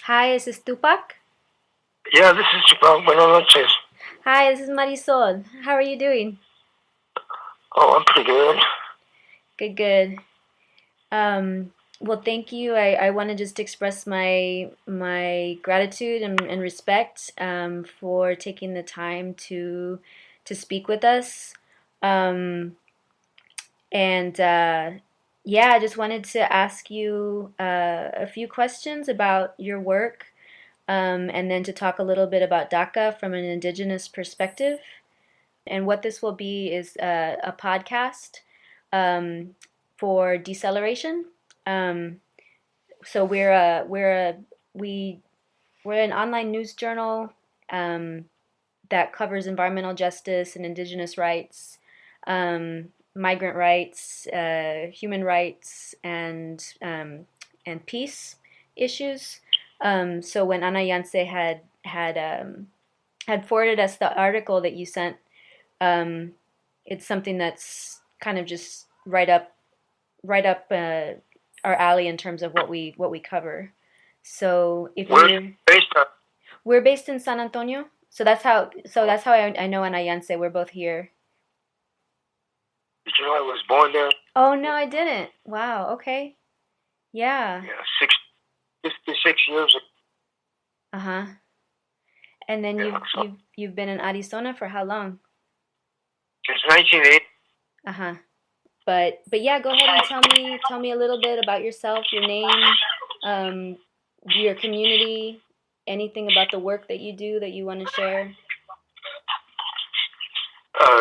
Hi, this is Tupac. Yeah, this is Tupac. Buenas noches. Hi, this is Marisol. How are you doing? Oh, I'm pretty good. Good, good. Well, thank you. I want to just express my gratitude and respect for taking the time to speak with us. Um, and yeah, I just wanted to ask you a few questions about your work, and then to talk a little bit about DACA from an Indigenous perspective. And what this will be is a podcast um, for Deceleration. Um, so we we're an online news journal um, that covers environmental justice and indigenous rights, migrant rights, human rights, and peace issues. So when Ana Yance had forwarded us the article that you sent, um, it's something that's kind of just right up our alley in terms of what we cover. So if Where's you're based on? we're based in San Antonio, so that's how I know Anayanse. We're both here. Did you know I was born there? Oh no, I didn't. Wow. Okay. Yeah. Yeah, 56 years ago. Uh huh. And then Yeah, you've so you've you've been in Arizona for how long? since 1980. Uh huh. But yeah, go ahead and tell me a little bit about yourself, your name, um, your community, anything about the work that you do that you want to share.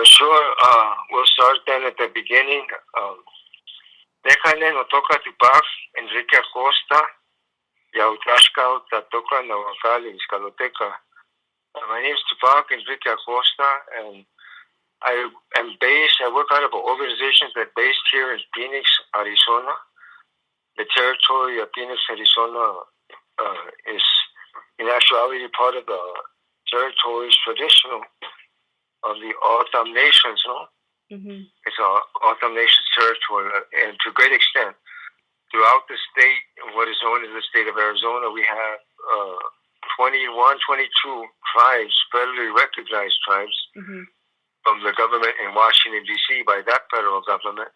Sure. We'll start then at the beginning. Déjale no toca Tupac Enrique Acosta, Yautashka, Tatoka, Nawakali, Iskaloteca. My name is Tupac Enrique Acosta, and I work out of an organization that's based here in Phoenix, Arizona. The territory of Phoenix, Arizona is in actuality part of the territories traditional of the Autumn Nations, no? Mhm. It's an Autumn Nations territory, and to a great extent, throughout the state, what is known as the state of Arizona, we have 21, 22 tribes, federally recognized tribes, Mhm. from the government in Washington, D.C., by that federal government.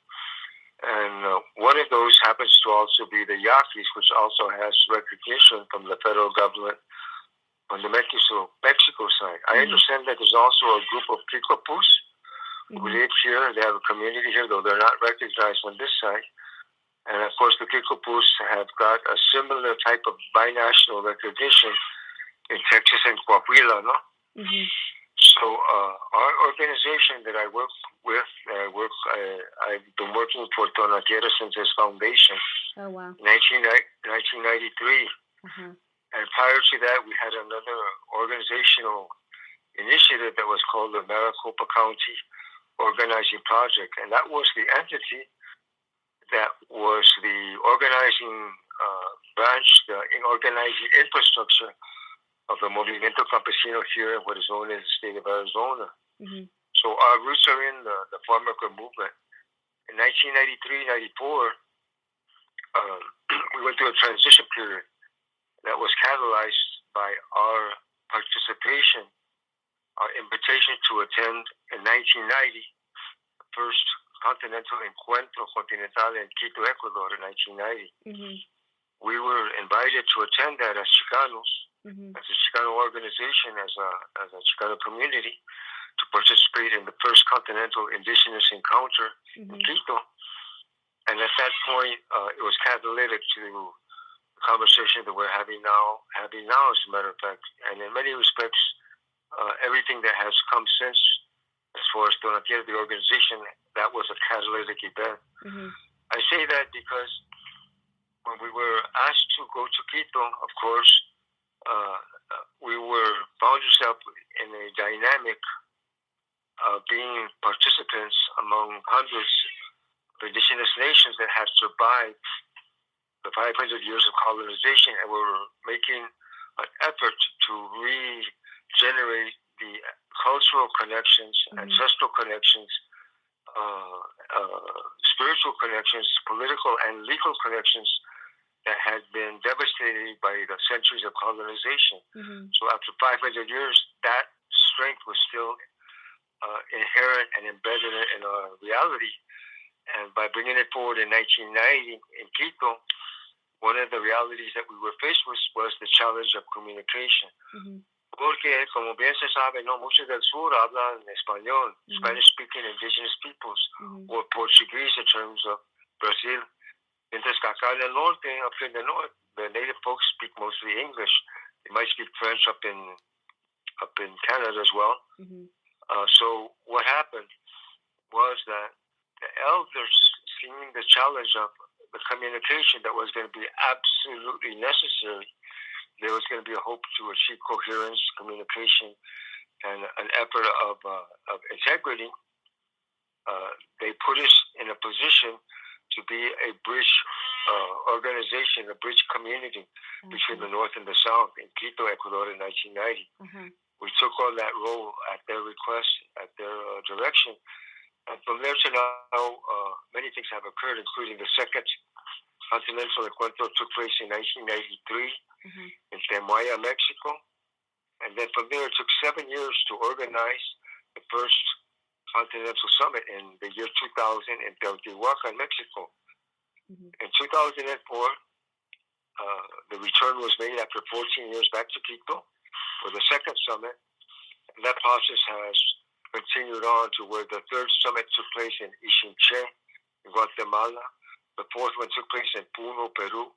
And one of those happens to also be the Yaquis, which also has recognition from the federal government on the Mexico side. I understand that there's also a group of Kikopus who live here. They have a community here, though they're not recognized on this side. And of course, the Kikopus have got a similar type of binational recognition in Texas and Coahuila, no? So our organization that I work with, I've been working for Tonatierra since its foundation. Oh wow. 1993. And prior to that, we had another organizational initiative that was called the Maricopa County Organizing Project. And that was the entity that was the organizing branch, the organizing infrastructure of the Movimiento Campesino here in what is known as the state of Arizona. So our roots are in the farm worker movement. In 1993, 94, we went through a transition period that was catalyzed by our participation, our invitation to attend in 1990, the first Continental Encuentro Continental in Quito, Ecuador in 1990. We were invited to attend that as Chicanos, as a Chicano organization, as a Chicano community, to participate in the first Continental Indigenous Encounter in Quito. And at that point, it was catalytic to the conversation that we're having now, as a matter of fact. And in many respects, everything that has come since, as far as Tonatierra, the organization, that was a catalytic event. I say that because when we were asked to go to Quito, of course, we found ourselves in a dynamic of being participants among hundreds of indigenous nations that had survived the 500 years of colonization, and were making an effort to regenerate the cultural connections, ancestral connections, spiritual connections, political and legal connections that had been devastated by the centuries of colonization. So after 500 years, that strength was still inherent and embedded in our reality. And by bringing it forward in 1990 in Quito, one of the realities that we were faced with was the challenge of communication. Porque, como bien se sabe, no, muchos del sur hablan español, Spanish-speaking indigenous peoples, or Portuguese in terms of Brazil. Mientras que acá en el norte, up in the north, the native folks speak mostly English. They might speak French up in Canada as well. So what happened was that the elders, seeing the challenge of the communication that was going to be absolutely necessary, there was going to be a hope to achieve coherence, communication, and an effort of integrity. They put us in a position to be a bridge organization, a bridge community between the North and the South in Quito, Ecuador in 1990. We took on that role at their request, at their direction. And from there to now, many things have occurred, including the second Continental Encuentro took place in 1993 in Temuaya, Mexico. And then from there, it took 7 years to organize the first Continental Summit in the year 2000 in Teotihuacan, Mexico. In 2004, the return was made after 14 years back to Quito for the second summit. And that process has continued on to where the third summit took place in Ixinche, in Guatemala. The fourth one took place in Puno, Peru,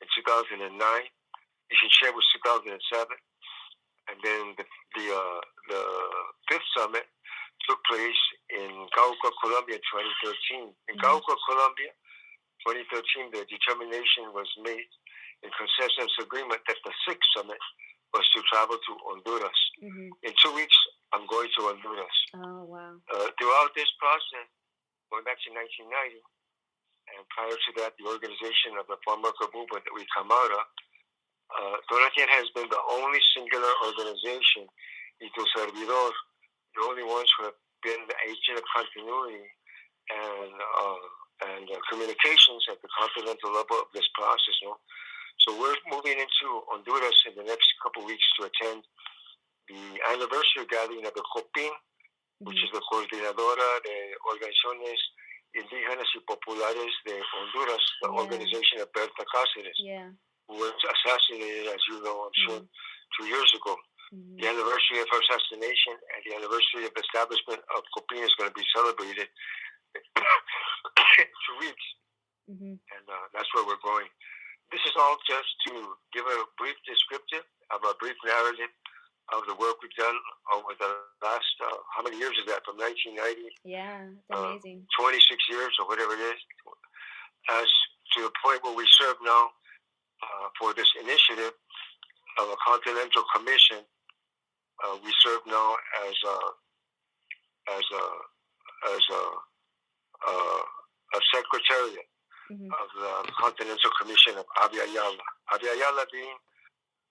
in 2009. Ixinche was 2007. And then the fifth summit took place in Cauca, Colombia in 2013. In Cauca, Colombia, 2013, the determination was made in consensus agreement that the sixth summit was to travel to Honduras. In 2 weeks, I'm going to Honduras. Oh, wow. Throughout this process, going back to 1990, and prior to that, the organization of the farm worker movement that we come out of, Tonatierra has been the only singular organization, y tu servidor, the only ones who have been the agent of continuity and communications at the continental level of this process. No? So we're moving into Honduras in the next couple of weeks to attend the anniversary gathering of the COPIN, which is the Coordinadora de Organizaciones Indígenas y Populares de Honduras, the organization of Berta Cáceres, who was assassinated, as you know, I'm sure, 2 years ago. The anniversary of her assassination and the anniversary of the establishment of COPIN is going to be celebrated in 2 weeks. And that's where we're going. This is all just to give a brief descriptive of a brief narrative of the work we've done over the last, how many years is that, from 1990? Yeah, it's amazing. 26 years or whatever it is, as to the point where we serve now for this initiative of a Continental Commission. We serve now as a secretariat of the Continental Commission of Abya Yala. Abya Yala being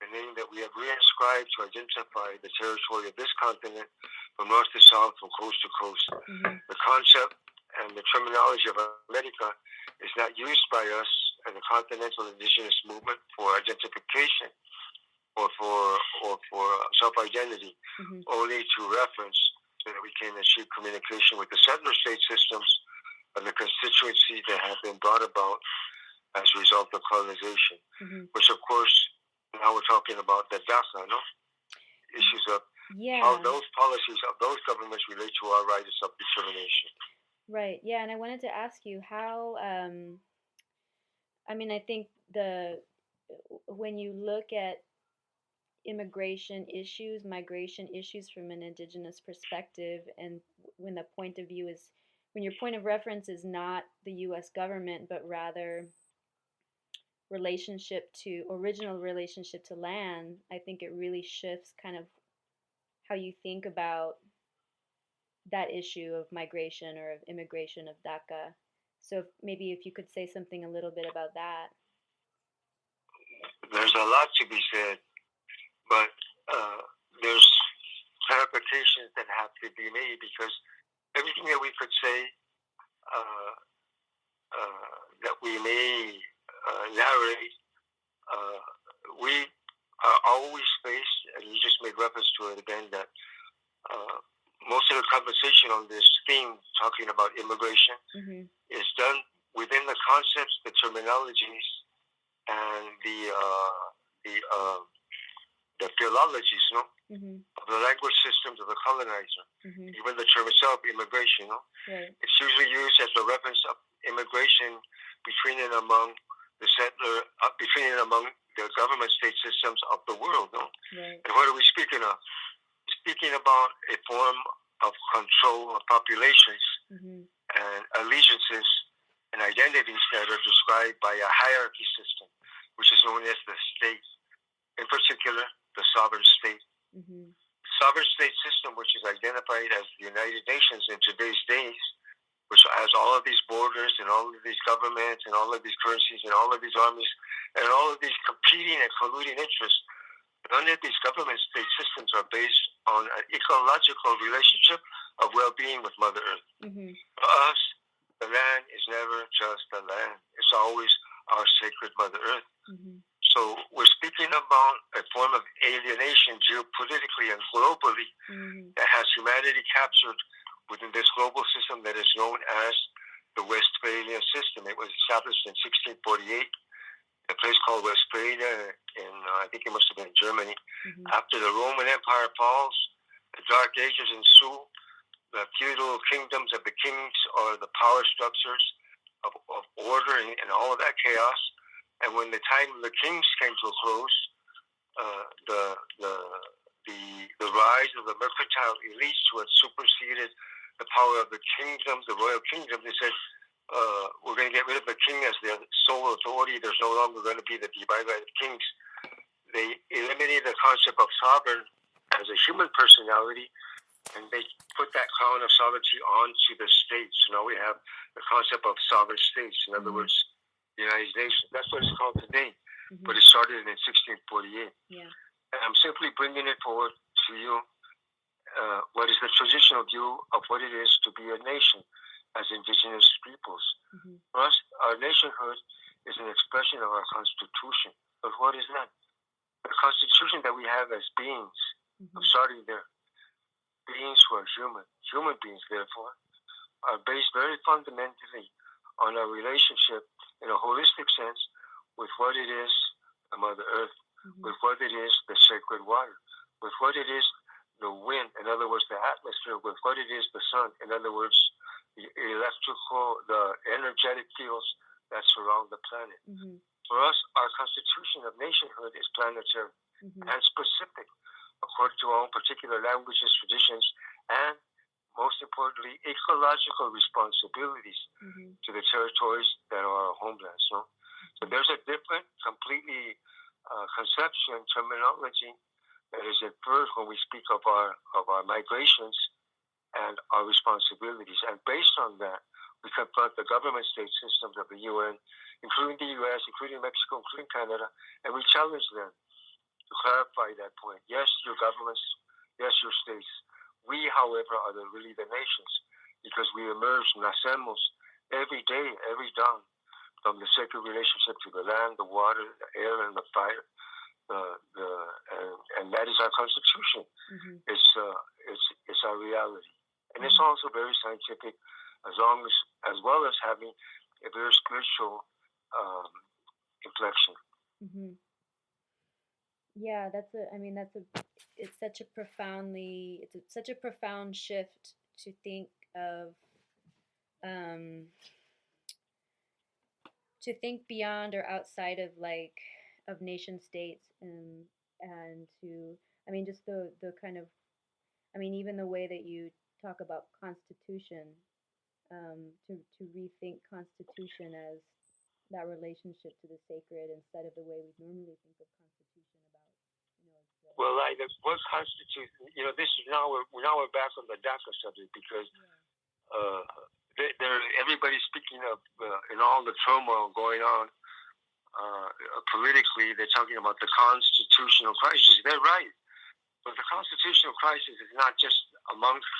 the name that we have reinscribed to identify the territory of this continent from north to south, from coast to coast. The concept and the terminology of America is not used by us as a continental indigenous movement for identification or for self-identity, only to reference so that we can achieve communication with the settler state systems of the constituency that have been brought about as a result of colonization, which of course, now we're talking about the DACA, no? Issues of how those policies of those governments relate to our right of self-determination. Right, yeah, and I wanted to ask you how, I think when you look at immigration issues, migration issues from an indigenous perspective, and when your point of reference is not the U.S. government, but rather original relationship to land, I think it really shifts kind of how you think about that issue of migration or of immigration of DACA. So maybe if you could say something a little bit about that. There's a lot to be said, but there's clarifications that have to be made, because everything that we could say that we may narrate always faced, and you just made reference to it again, that most of the conversation on this theme, talking about immigration, is done within the concepts, the terminologies, and the philologies, of the language systems of the colonizer. Even the term itself, immigration, Right. it's usually used as a reference of immigration between and among the settler, between and among the government state systems of the world. Right. And what are we speaking of? Speaking about a form of control of populations and allegiances and identities that are described by a hierarchy system, which is known as the state, in particular, the sovereign state. Sovereign state system, which is identified as the United Nations in today's days, which has all of these borders and all of these governments and all of these currencies and all of these armies and all of these competing and colluding interests. None of these government state systems are based on an ecological relationship of well-being with Mother Earth. For us, the land is never just a land. It's always our sacred Mother Earth. So we're speaking about a form of alienation geopolitically and globally that has humanity captured within this global system that is known as the Westphalian system. It was established in 1648, a place called Westphalia in, I think it must have been Germany. After the Roman Empire falls, the Dark Ages ensue, the feudal kingdoms of the kings or the power structures of order and all of that chaos. And when the time of the kings came to a close, the rise of the mercantile elites who had superseded the power of the kingdoms, the royal kingdoms, they said, we're going to get rid of the king as the sole authority. There's no longer going to be the divided by the kings. They eliminated the concept of sovereign as a human personality, and they put that crown of sovereignty onto the states. So now we have the concept of sovereign states. In other words, the United Nations. That's what it's called today. But it started in 1648. Yeah. And I'm simply bringing it forward to you, what is the traditional view of what it is to be a nation as indigenous peoples. For us, our nationhood is an expression of our constitution. But what is that? The constitution that we have as beings, I'm starting there, beings who are human beings, therefore, are based very fundamentally on our relationship in a holistic sense with what it is, the Mother Earth, with what it is, the sacred water, with what it is, the wind, in other words, the atmosphere, with what it is, the sun, in other words, the electrical, the energetic fields that surround the planet. For us, our constitution of nationhood is planetary and specific, according to our own particular languages, traditions, and most importantly, ecological responsibilities to the territories that are our homelands. So there's a different, completely conception, terminology that is inferred when we speak of our migrations and our responsibilities. And based on that, we confront the government state systems of the UN, including the US, including Mexico, including Canada, and we challenge them to clarify that point. Yes, your governments, yes, your states. We, however, are really the nations, because we emerge, nacemos, every day, every dawn, from the sacred relationship to the land, the water, the air, and the fire. And that is our constitution. It's our reality. And it's also very scientific, as well as having a very spiritual inflection. Yeah, it's such a profound shift to think of, to think beyond or outside of of nation states, and to, just the kind of, even the way that you talk about constitution, to rethink constitution as that relationship to the sacred, instead of the way we normally think of constitution about, well, what constitutes, this is we're back on the DACA subject, because everybody's speaking of, in all the turmoil going on politically, they're talking about the constitutional crisis. They're right. But the constitutional crisis is not just amongst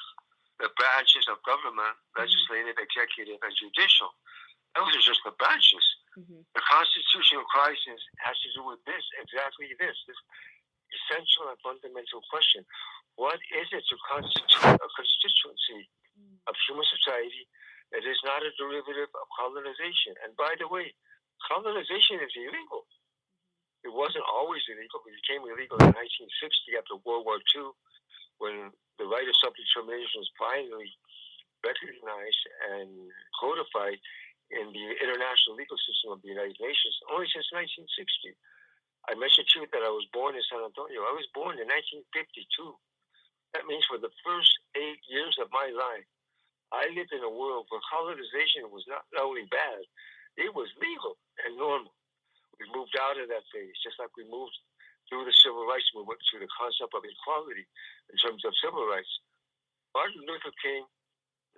the branches of government, legislative, executive, and judicial. Those are just the branches. The constitutional crisis has to do with exactly this. essential and fundamental question. What is it to constitute a constituency of human society that is not a derivative of colonization? And by the way, colonization is illegal. It wasn't always illegal. It became illegal in 1960 after World War II, when the right of self-determination was finally recognized and codified in the international legal system of the United Nations, only since 1960. I mentioned to you that I was born in San Antonio. I was born in 1952. That means for the first 8 years of my life, I lived in a world where colonization was not only bad, it was legal and normal. We moved out of that phase, just like we moved through the civil rights movement to the concept of equality in terms of civil rights. Martin Luther King,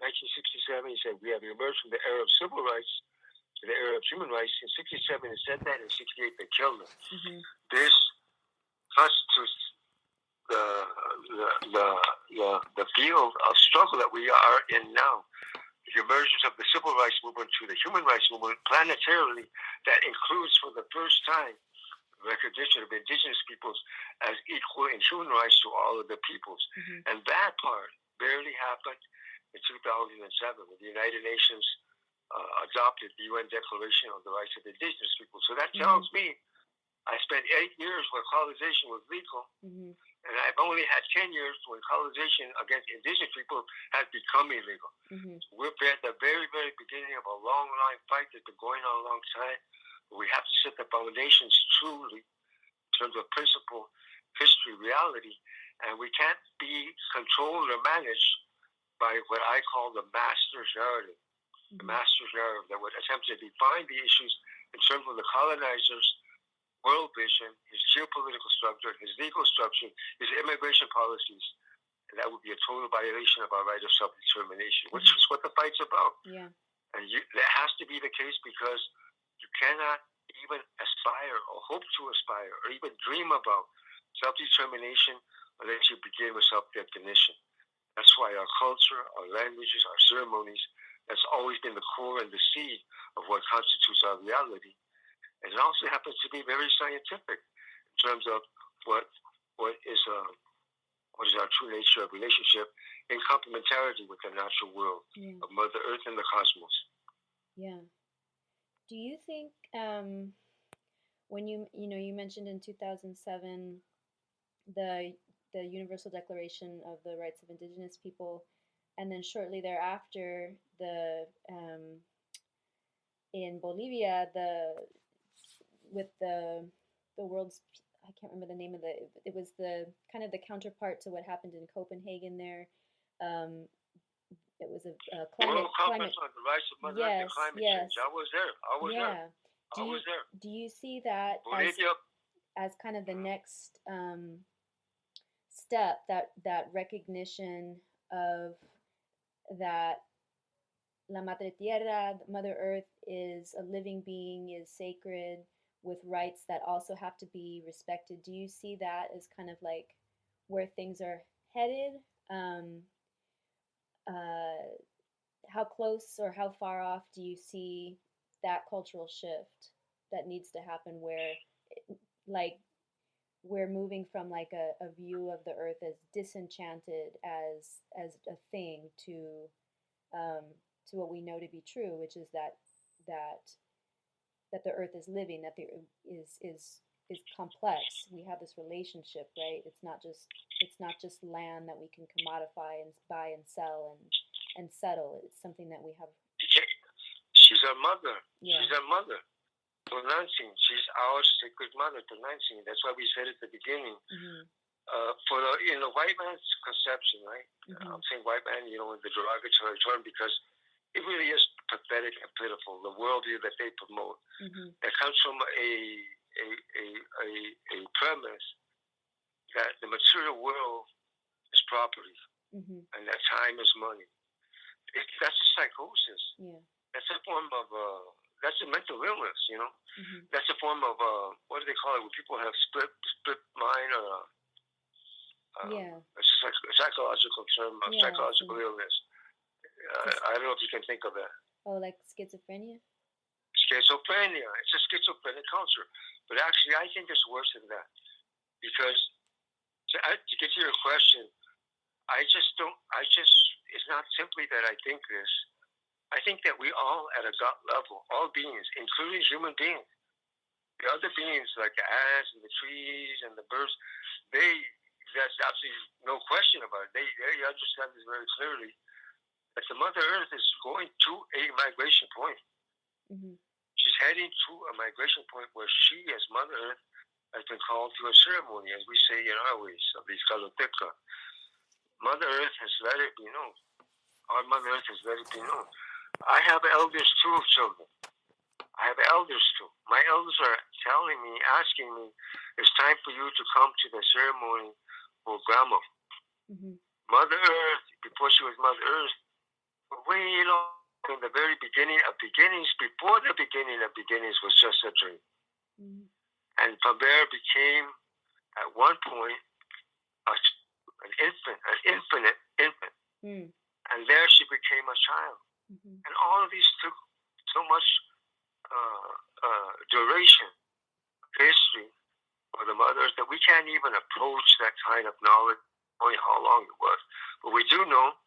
1967, he said, we have emerged from the era of civil rights to the era of human rights. In 67, he said that. In 68, they killed him. Mm-hmm. This constitutes the field of struggle that we are in now. The emergence of the civil rights movement to the human rights movement planetarily, that includes for the first time recognition of indigenous peoples as equal in human rights to all of the peoples. Mm-hmm. And that part barely happened in 2007 when the United Nations adopted the UN Declaration on the Rights of Indigenous People. So that tells me I spent 8 years when colonization was legal, and I've only had 10 years when colonization against indigenous people has become illegal. We're at the very, very beginning of a long line fight that's been going on a long time. We have to set the foundations truly in terms of principle, history, reality, and we can't be controlled or managed by what I call the master's narrative. The master's narrative that would attempt to define the issues in terms of the colonizer's world vision, his geopolitical structure, his legal structure, his immigration policies. And that would be a total violation of our right of self-determination, which is what the fight's about. Yeah. And that has to be the case because you cannot even aspire or hope to aspire or even dream about self-determination unless you begin with self-definition. That's why our culture, our languages, our ceremonies, that's always been the core and the seed of what constitutes our reality. And it also happens to be very scientific in terms of what is our true nature of relationship in complementarity with the natural world of Mother Earth and the cosmos. Yeah. Do you think when you mentioned in 2007 the Universal Declaration of the Rights of Indigenous People, and then shortly thereafter in Bolivia with the world's, I can't remember the name of it was the kind of the counterpart to what happened in Copenhagen there. It was a climate conference on the rights of Mother Earth and climate change. I was there. I was there. Do you see that as kind of the next step, that recognition of that La Madre Tierra, Mother Earth, is a living being, is sacred, with rights that also have to be respected? Do you see that as kind of like where things are headed? How close or how far off do you see that cultural shift that needs to happen, where like we're moving from like a view of the earth as disenchanted as a thing to what we know to be true, which is that the earth is living, that the earth is complex. We have this relationship, right? It's not just land that we can commodify and buy and sell and settle. It's something that we have. She's our mother. Yeah. She's our mother. Tonantzin, she's our sacred mother, Tonantzin. That's why we said at the beginning. In the white man's conception, right? I'm saying white man, in the derogatory term, because it really is pathetic and pitiful, the worldview that they promote. That comes from a premise that the material world is property, and that time is money. That's a psychosis. Yeah. That's a form of that's a mental illness. That's a form of what do they call it when people have split mind or it's a psychological term, psychological illness. I don't know if you can think of that. Oh, like schizophrenia? Schizophrenia. It's a schizophrenic culture. But actually, I think it's worse than that. Because to get to your question, I just don't. It's not simply that I think this. I think that we all, at a gut level, all beings, including human beings, the other beings like the ants and the trees and the birds, that's absolutely no question about it. They understand this very clearly. That the Mother Earth is going to a migration point. Mm-hmm. She's heading to a migration point where she, as Mother Earth, has been called to a ceremony, as we say in our ways, of the catalytic. Mother Earth has let it be known. Our Mother Earth has let it be known. I have elders too of children. I have elders too. My elders are telling me, asking me, it's time for you to come to the ceremony for Grandma. Mm-hmm. Mother Earth, before she was Mother Earth, way long in the very beginning of beginnings, before the beginning of beginnings was just a dream. Mm-hmm. And from there became, at one point, an infinite infant. Mm. And there she became a child. Mm-hmm. And all of these took so much duration, history for the mothers that we can't even approach that kind of knowledge, knowing how long it was. But we do know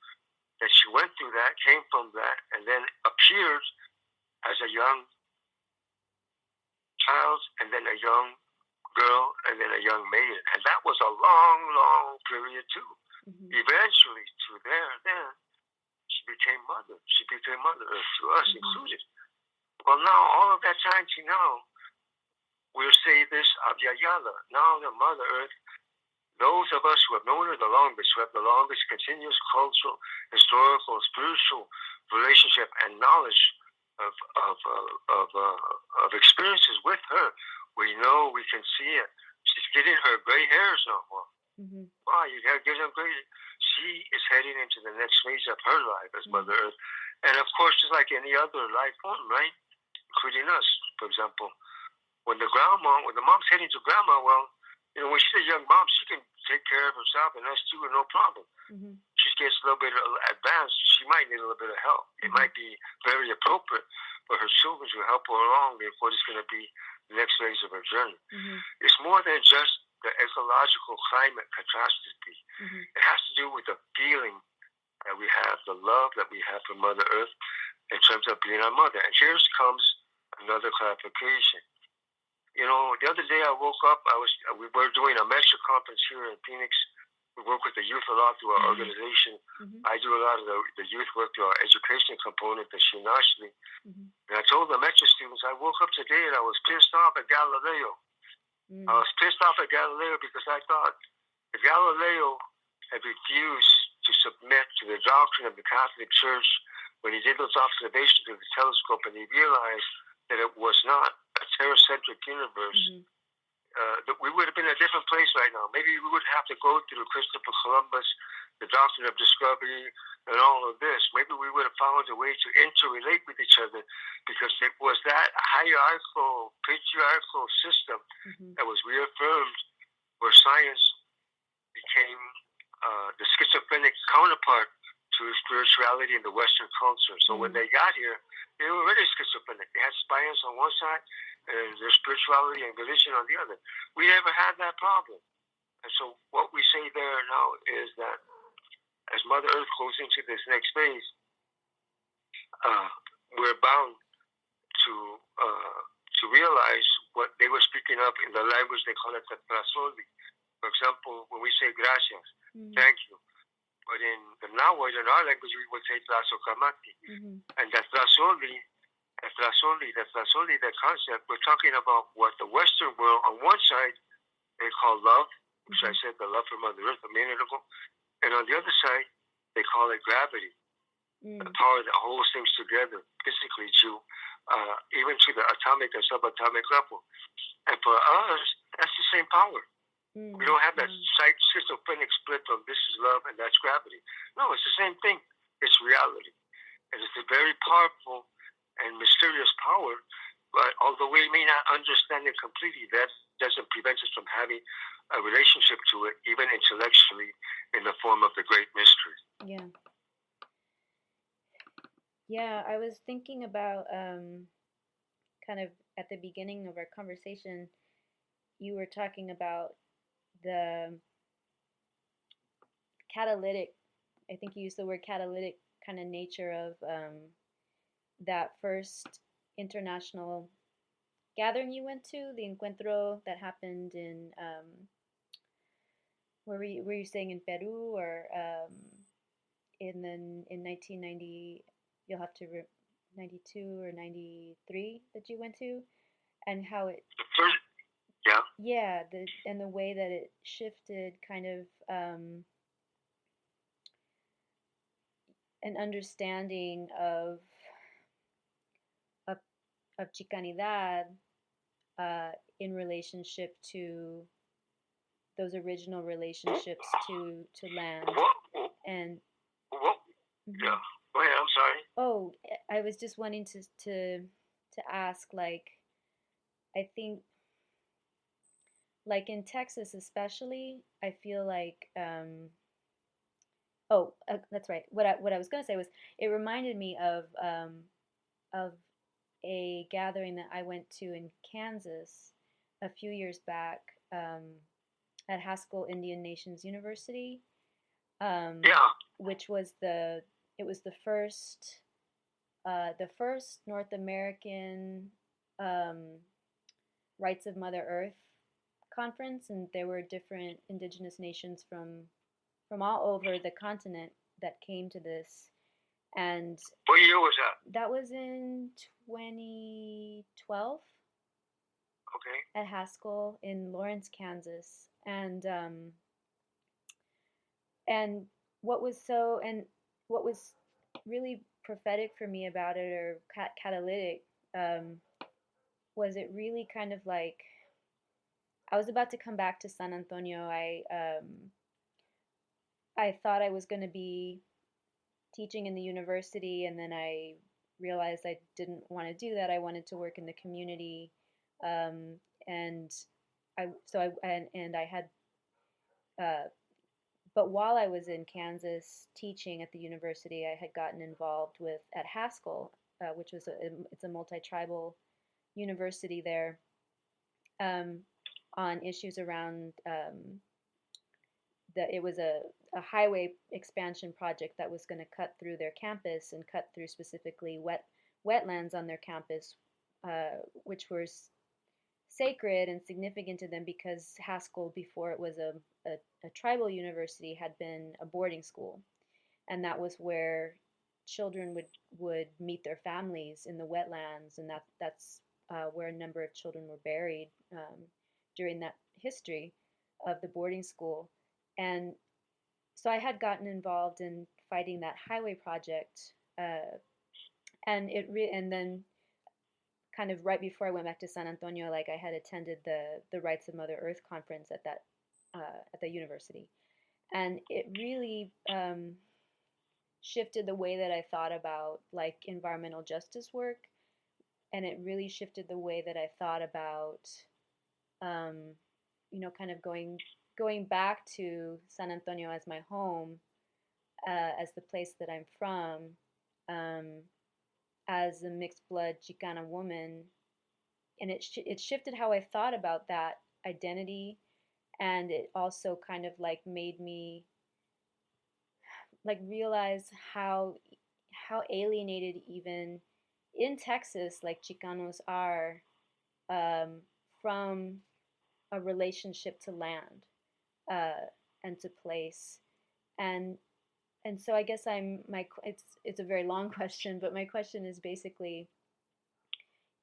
that she went through that, came from that, and then appeared as a young child, and then a young girl, and then a young maiden. And that was a long, long period too. Mm-hmm. Eventually, then, she became mother. She became Mother Earth to us included. Well, now, all of that time to now, we'll say this, Abya Yala. Now the Mother Earth, those of us who have known her the longest, who have the longest continuous cultural, historical, spiritual relationship and knowledge of experiences with her, we know, we can see it. She's getting her gray hairs now. Well, wow, you gotta get them gray. She is heading into the next phase of her life as Mother Earth. And of course, just like any other life form, right? Including us, for example. When the mom's heading to Grandma, well, when she's a young mom, she can take care of herself and us too, no problem. Mm-hmm. She gets a little bit advanced, she might need a little bit of help. It might be very appropriate for her children to help her along with what is going to be the next phase of her journey. Mm-hmm. It's more than just the ecological climate catastrophe. Mm-hmm. It has to do with the feeling that we have, the love that we have for Mother Earth in terms of being our mother. And here comes another clarification. The other day I woke up, we were doing a mentor conference here in Phoenix. We work with the youth a lot through our organization. Mm-hmm. I do a lot of the youth work through our education component, the Shinashli. Mm-hmm. And I told the mentor students, I woke up today and I was pissed off at Galileo. Mm-hmm. I was pissed off at Galileo because I thought if Galileo had refused to submit to the doctrine of the Catholic Church when he did those observations with the telescope and he realized that it was not a terracentric universe, that we would have been in a different place right now. Maybe we would have to go through Christopher Columbus, the doctrine of discovery, and all of this. Maybe we would have found a way to interrelate with each other because it was that hierarchical, patriarchal system that was reaffirmed where science became the schizophrenic counterpart to spirituality in the Western culture. So when they got here, they were already schizophrenic. They had science on one side and their spirituality and religion on the other. We never had that problem. And so what we say there now is that as Mother Earth goes into this next phase, we're bound to realize what they were speaking of in the language they call it the Trasoli. For example, when we say gracias, thank you. But in the Nahuatl, in our language, we would say tlasokamati. And that trasoli, that concept, we're talking about what the Western world, on one side, they call love, which I said the love for Mother Earth a minute ago. And on the other side, they call it gravity, the power that holds things together physically even to the atomic and subatomic level. And for us, that's the same power. We don't have that schizophrenic split of this is love and that's gravity. No, it's the same thing. It's reality. And it's a very powerful and mysterious power, but although we may not understand it completely, that doesn't prevent us from having a relationship to it, even intellectually, in the form of the great mystery. Yeah. Yeah, I was thinking about kind of at the beginning of our conversation, you were talking about the catalytic, I think you used the word catalytic kind of nature of that first international gathering you went to, the encuentro that happened in, were you saying in Peru or in 1990, you'll have to, 92 or 93 that you went to, and how it, The first, yeah. yeah, and the way that it shifted kind of an understanding of, of Chicanidad in relationship to those original relationships to land. And what, yeah, go ahead, I'm sorry. Oh, I was just wanting to ask, like, I think, like in Texas especially, I feel like that's right. What I was gonna say was, it reminded me of a gathering that I went to in Kansas a few years back, at Haskell Indian Nations University, Yeah. which was it was the first North American Rights of Mother Earth conference, and there were different indigenous nations from all over the continent that came to this. And what year was that? That was in 2012. Okay. At Haskell in Lawrence, Kansas, and what was really prophetic for me about it, or catalytic, was it really kind of like I was about to come back to San Antonio. I thought I was going to be teaching in the university, and then I realized I didn't want to do that. I wanted to work in the community, and I had, but while I was in Kansas teaching at the university, I had gotten involved with at Haskell, which was it's a multi-tribal university there, um, on issues around it was a highway expansion project that was going to cut through their campus and cut through specifically wetlands on their campus, which were sacred and significant to them because Haskell, before it was a tribal university, had been a boarding school, and that was where children would meet their families in the wetlands, and that's where a number of children were buried during that history of the boarding school. And so I had gotten involved in fighting that highway project, and then kind of right before I went back to San Antonio, like I had attended the Rights of Mother Earth conference at the university, and it really shifted the way that I thought about like environmental justice work, and it really shifted the way that I thought about, kind of going back to San Antonio as my home, as the place that I'm from, um, as a mixed blood Chicana woman, and it shifted how I thought about that identity, and it also kind of like made me like realize how alienated even in Texas like Chicanos are, from a relationship to land, and to place, and and so I guess it's a very long question, but my question is basically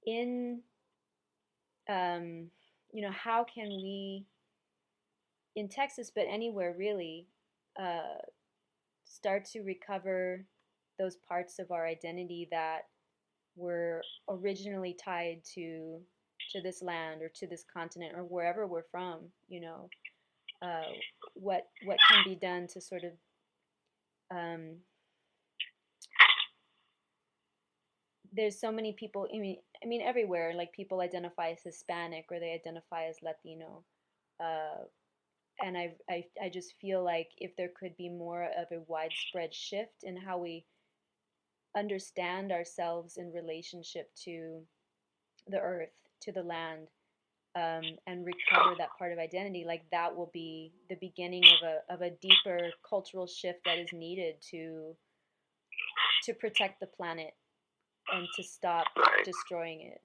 in how can we in Texas, but anywhere really, uh, start to recover those parts of our identity that were originally tied to this land or to this continent or wherever we're from. What can be done to sort of, um, there's so many people. I mean, everywhere. Like people identify as Hispanic or they identify as Latino, and I just feel like if there could be more of a widespread shift in how we understand ourselves in relationship to the earth, to the land, and recover that part of identity, like that will be the beginning of a deeper cultural shift that is needed to protect the planet and to stop Right. destroying it.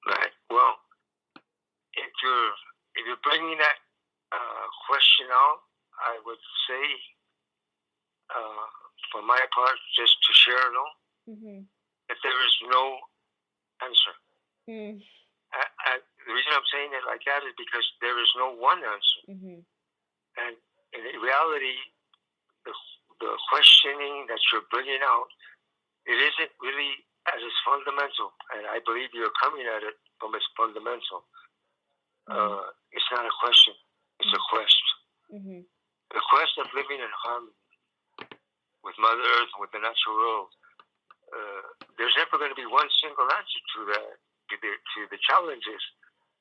Right. Well, if you're bringing that question out, I would say, for my part, just to share it all, that there is no answer. The reason I'm saying it like that is because there is no one answer. And in reality, the questioning that you're bringing out, it isn't really at its fundamental. And I believe you're coming at it from its fundamental. It's not a question. It's a quest. The quest of living in harmony with Mother Earth and with the natural world. There's never going to be one single answer to that, to the challenges,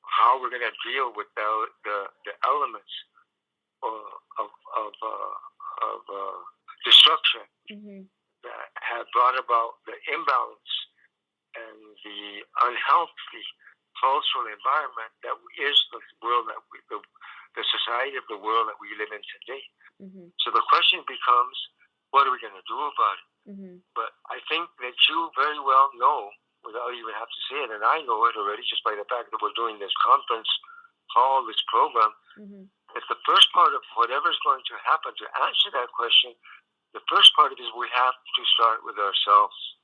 how we're going to deal with the elements of destruction that have brought about the imbalance and the unhealthy cultural environment that is the world that the society of the world that we live in today. So the question becomes, what are we going to do about it? But I think that you very well know, without even have to say it, and I know it already just by the fact that we're doing this conference call, this program, that the first part of whatever's going to happen to answer that question, the first part of it is we have to start with ourselves.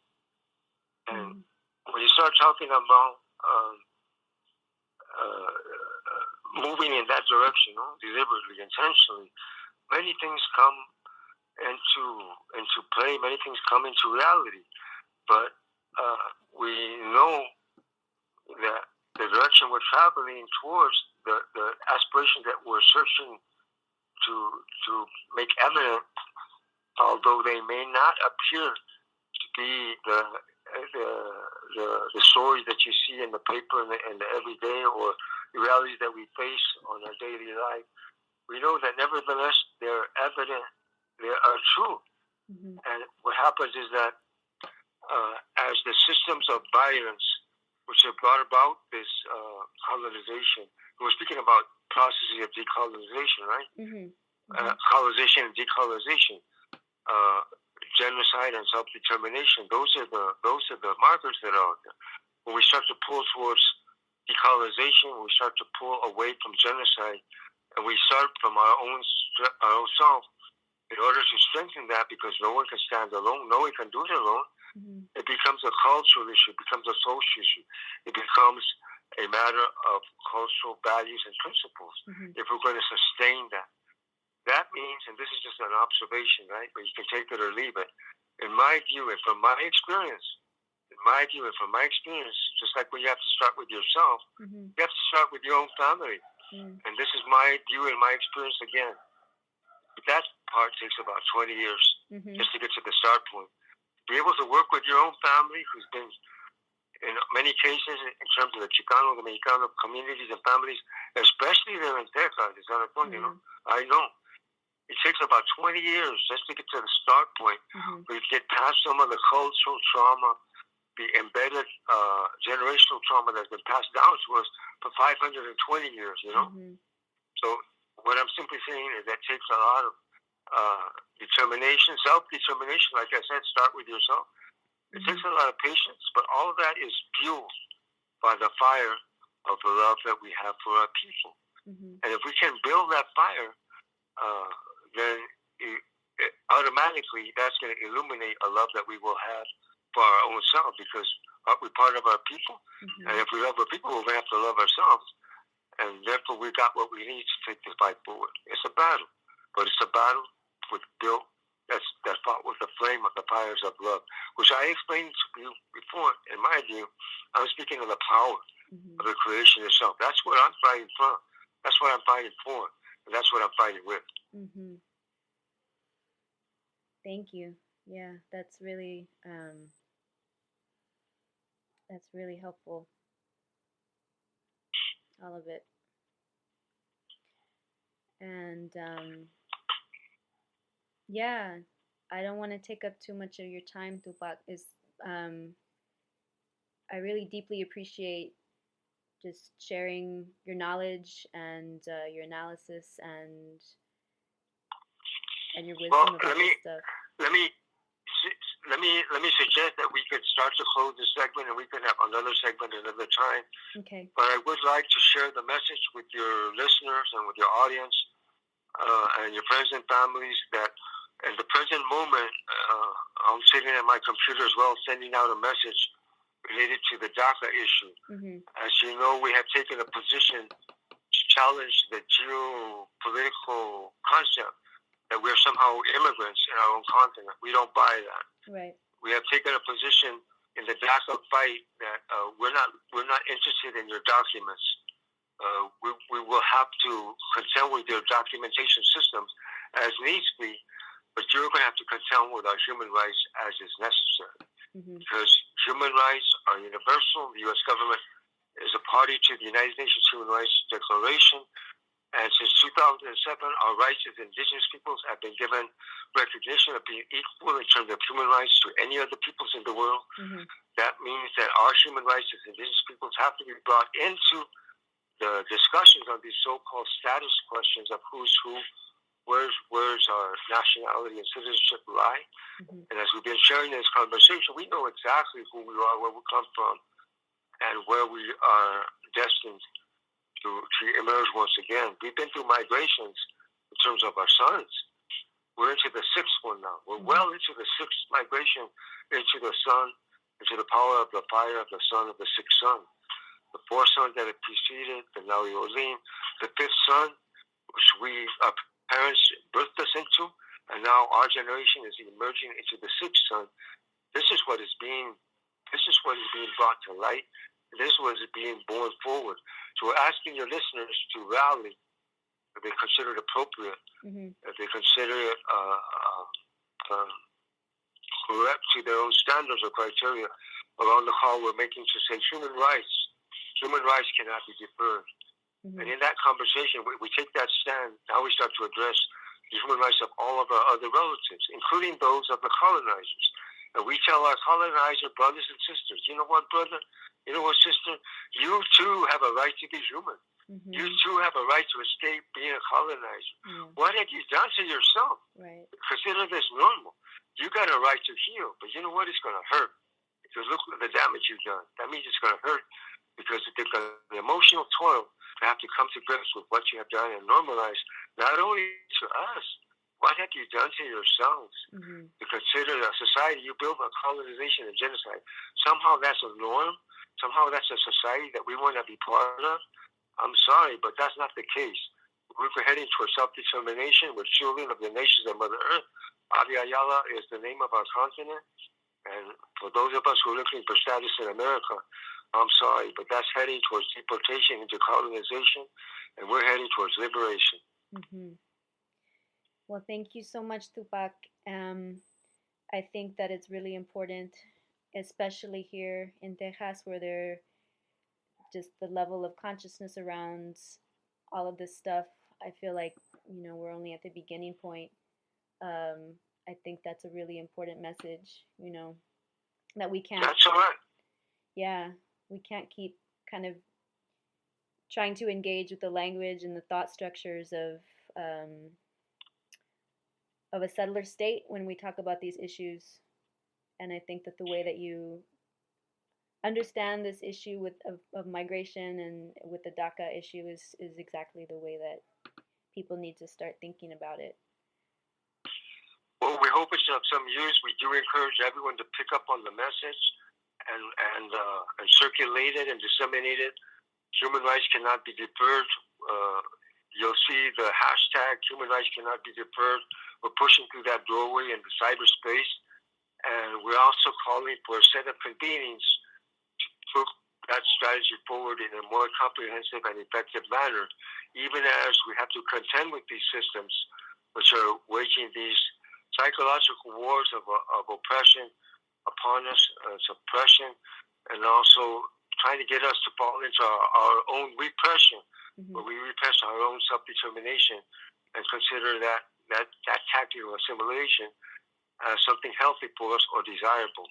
And when you start talking about moving in that direction, deliberately, intentionally, many things come into play, many things come into reality. But we know that the direction we're traveling towards, the aspiration that we're searching to make evident, although they may not appear to be the stories that you see in the paper and the everyday or the realities that we face on our daily life, we know that nevertheless they're evident, they are true. And what happens is that as the systems of violence which have brought about this colonization, we're speaking about processes of decolonization, right? Colonization and decolonization, genocide and self-determination. Those are the markers that are out there. When we start to pull towards decolonization, when we start to pull away from genocide, and we start from our own self, in order to strengthen that, because no one can stand alone, no one can do it alone, it becomes a cultural issue, it becomes a social issue, it becomes a matter of cultural values and principles. If we're going to sustain that, that means, and this is just an observation, right? But you can take it or leave it. In my view, and from my experience, just like when you have to start with yourself, you have to start with your own family. And this is my view and my experience again. That part takes about 20 years just to get to the start point. Be able to work with your own family, who's been, in many cases, in terms of the Chicano, the Mexicano communities and families, especially there in Texas, in San Antonio, I know. It takes about 20 years just to get to the start point, where you get past some of the cultural trauma, the embedded generational trauma that's been passed down to us for 520 years, So what I'm simply saying is that takes a lot of determination, self-determination, like I said, start with yourself. It takes a lot of patience, but all of that is fueled by the fire of the love that we have for our people. And if we can build that fire, then automatically that's going to illuminate a love that we will have for our own self, because we're part of our people. And if we love our people, we're going to have to love ourselves. And therefore, we got what we need to take the fight forward. It's a battle, but it's a battle that's fought with the flame of the fires of love, which I explained to you before. In my view, I was speaking of the power of the creation itself. That's what I'm fighting from. That's what I'm fighting for. And that's what I'm fighting with. Thank you. Yeah, that's really helpful. All of it. And yeah, I don't want to take up too much of your time, Tupac. I really deeply appreciate just sharing your knowledge and your analysis and your wisdom about this stuff. Let me suggest that we could start to close this segment, and we could have another segment another time. Okay. But I would like to share the message with your listeners and with your audience and your friends and families that in the present moment, I'm sitting at my computer as well, sending out a message related to the DACA issue. Mm-hmm. As you know, we have taken a position to challenge the geopolitical concept that we're somehow immigrants in our own continent. We don't buy that. Right. We have taken a position in the DACA fight that we're not interested in your documents. We will have to contend with your documentation systems as needs be, but you're going to have to contend with our human rights as is necessary. Mm-hmm. Because human rights are universal. The U.S. government is a party to the United Nations Human Rights Declaration. And since 2007, our rights as indigenous peoples have been given recognition of being equal in terms of human rights to any other peoples in the world. Mm-hmm. That means that our human rights as indigenous peoples have to be brought into the discussions on these so-called status questions of who's who, where's our nationality and citizenship lie. Mm-hmm. And as we've been sharing this conversation, we know exactly who we are, where we come from, and where we are destined to emerge once again. We've been through migrations in terms of our sons. We're into the sixth one now. We're well into the sixth migration into the sun, into the power of the fire of the sun, of the sixth sun. The fourth sun that had preceded, the Naui-Olim, the fifth sun, which our parents birthed us into, and now our generation is emerging into the sixth sun. This is what is being brought to light. This was being borne forward. So we're asking your listeners to rally if they consider it appropriate, mm-hmm. if they consider it correct to their own standards or criteria around the call we're making to say human rights cannot be deferred. Mm-hmm. And in that conversation, we take that stand. Now we start to address the human rights of all of our other relatives, including those of the colonizers. And we tell our colonizer brothers and sisters, you know what, brother? You know what, sister? You too have a right to be human. Mm-hmm. You too have a right to escape being a colonizer. Yeah. What have you done to yourself? Right. Consider this normal. You got a right to heal, but you know what? It's going to hurt. Because look at the damage you've done. That means it's going to hurt because it's the emotional toil to have to come to grips with what you have done and normalize not only to us, what have you done to yourselves? Mm-hmm. To consider a society you built on colonization and genocide. Somehow that's a norm. Somehow that's a society that we want to be part of. I'm sorry, but that's not the case. We're heading towards self-determination. We're children of the nations of Mother Earth. Abya Yala is the name of our continent. And for those of us who are looking for status in America, I'm sorry, but that's heading towards deportation into colonization, and we're heading towards liberation. Mm-hmm. Well, thank you so much, Tupac. I think that it's really important, especially here in Texas, where just the level of consciousness around all of this stuff. I feel like, we're only at the beginning point. I think that's a really important message, that we can't. That's all right. Yeah, we can't keep kind of trying to engage with the language and the thought structures of a settler state when we talk about these issues. And I think that the way that you understand this issue of migration and with the DACA issue is exactly the way that people need to start thinking about it. Well, we hope it's of some use. We do encourage everyone to pick up on the message and circulate it and disseminate it. Human rights cannot be deferred. You'll see the hashtag human rights cannot be deferred. We're pushing through that doorway in the cyberspace. And we're also calling for a set of convenings to put that strategy forward in a more comprehensive and effective manner, even as we have to contend with these systems which are waging these psychological wars of oppression upon us, suppression, and also trying to get us to fall into our own repression, where we repress our own self-determination and consider that tactical assimilation as something healthy for us or desirable.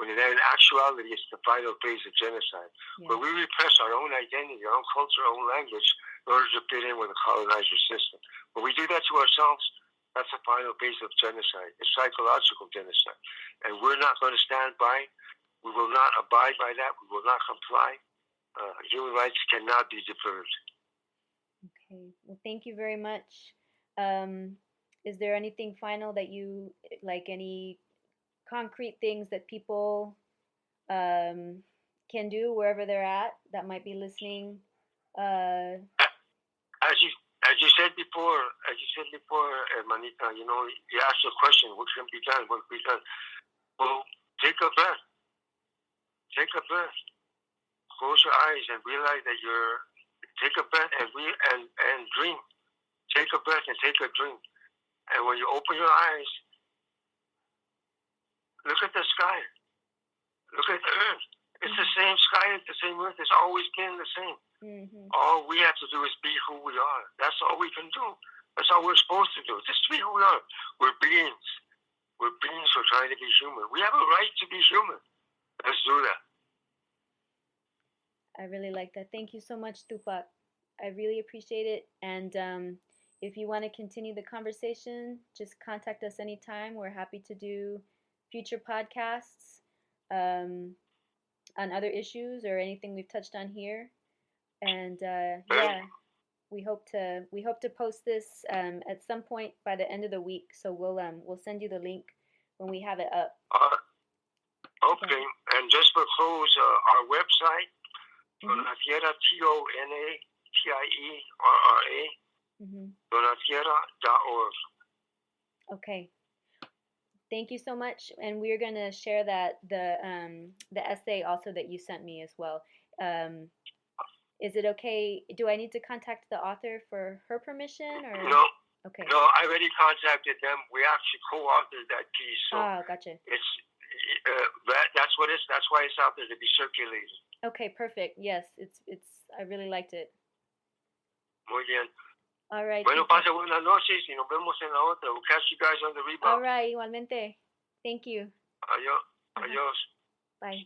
when in actuality it's the final phase of genocide, where we repress our own identity, our own culture, our own language in order to fit in with the colonizer system. When we do that to ourselves, that's the final phase of genocide. It's psychological genocide. And we're not going to stand by. We will not abide by that. We will not comply. Human rights cannot be deferred. Okay. Well, thank you very much. Is there anything final that you, like any concrete things that people can do wherever they're at that might be listening? As you said before, Manita, you know, you asked a question, what can be done? What can be done? Well, take a breath. Take a breath. Close your eyes and realize that take a breath and dream. Take a breath and take a dream. And when you open your eyes, look at the sky. Look at the earth. It's the same sky, it's the same earth. It's always been the same. Mm-hmm. All we have to do is be who we are. That's all we can do. That's all we're supposed to do. Just be who we are. We're beings. We're beings who are trying to be human. We have a right to be human. Let's do that. I really like that. Thank you so much, Tupac. I really appreciate it. And if you want to continue the conversation, just contact us anytime. We're happy to do future podcasts on other issues or anything we've touched on here. And yeah, we hope to post this at some point by the end of the week. So we'll send you the link when we have it up. Okay. And just for close, our website, Tonatierra, Tonatierra, Tonatierra.org. Okay. Thank you so much, and we're gonna share the essay also that you sent me as well. Is it okay? Do I need to contact the author for her permission, or no? Okay. No, I already contacted them. We actually co-authored that piece. So gotcha. It's that's what it's. That's why it's out there to be circulated. Okay, perfect. Yes, it's. I really liked it. Muy bien. All right. Bueno, pase buenas noches y nos vemos en la otra. We'll catch you guys on the rebound. All right, igualmente. Thank you. Adiós. Adiós. Bye.